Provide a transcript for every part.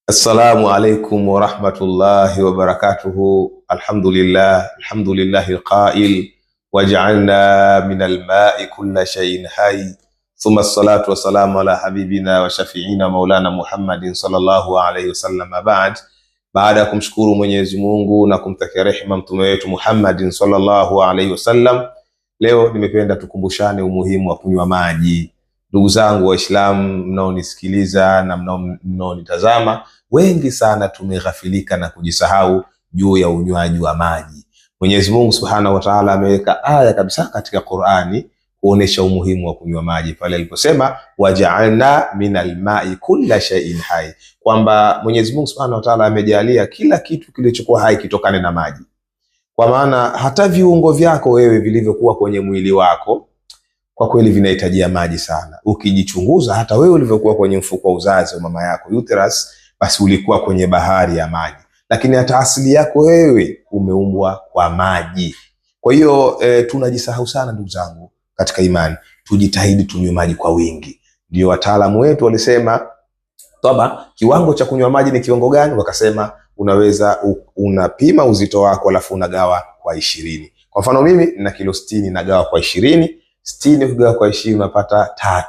Assalamu alaikum wa rahmatullahi wa barakatuhu. Alhamdulillahi alqa'il waj'alna minal ma'i kulla shay'in hayy. Thumma as-salatu wassalamu ala habibina wa shafi'ina maulana Muhammadin sallallahu alayhi wasallam. Baada ya kumshukuru Mwenyezi Mungu na kumtakia rehema mtume wetu Muhammadin sallallahu alayhi wasallam, leo nimependa tukumbushane umuhimu wa kunywa maji. Ndugu zangu Waislamu mnaonisikiliza na mnaonitazama, wengi sana tumeghafilika na kujisahau juu ya unywaji wa maji. Mwenyezi Mungu Subhanahu wa Ta'ala ameweka aya kabisa katika Qur'ani kuonesha umuhimu wa kunywa maji pale aliposema waja'alna minal ma'i kulla shay'in hayy, kwamba Mwenyezi Mungu Subhanahu wa Ta'ala amejalia kila kitu kilichokuwa hai kitokane na maji. Kwa maana hata viungo vyako wewe vilivyokuwa kwenye mwili wako kwa kweli vinahitajia maji sana. Ukijichunguza hata wewe ulivyokuwa kwenye mfuko wa uzazi wa mama yako uterus, basi ulikuwa kwenye bahari ya maji. Lakini hata asili yako wewe umeumbwa kwa maji. Kwa hiyo tunajisahau sana ndugu zangu katika imani. Tujitahidi tunywe maji kwa wingi. Ndio wataalamu wetu walisema toba kiwango cha kunywa maji ni kiwango gani? Wakasema unapima uzito wako alafu unagawa kwa 20. Kwa mfano mimi nina kilo 60 nagawa kwa 20. 60 ukigawa kwa 20 unapata 3.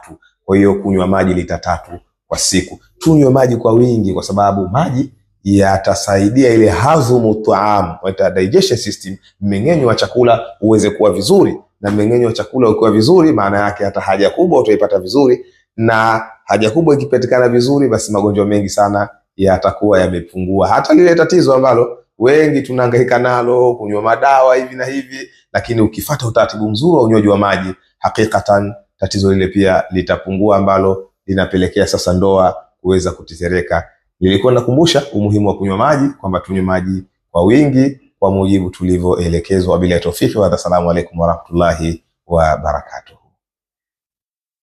Kwa hiyo kunywa maji lita 3 kwa siku. Tunywe maji kwa wingi kwa sababu maji yatasaidia ile hazmu taam, waita digestion system, mmeng'enyo wa chakula uweze kuwa vizuri. Na mmeng'enyo wa chakula ukiwa vizuri, maana yake hata haja kubwa utaipata vizuri, na haja kubwa ikipatikana vizuri, basi magonjwa mengi sana yatakuwa yamepungua. Hata lile tatizo ambalo wengi tunahangaika nalo, kunywa madawa hivi na hivi, lakini ukifuata utaratibu mzuri wa unywaji wa maji, hakikatan tatizo lile pia litapungua, ambalo linapelekea sasa ndoa kuweza kutetereka. Nilikuwa nakumbusha umuhimu wa kunywa maji, kwamba tunywe maji kwa wingi kwa mujibu tulivyoelekezwa. Bila tawfiki wa assalamu alaykum wa rahmatullahi wa barakatuh.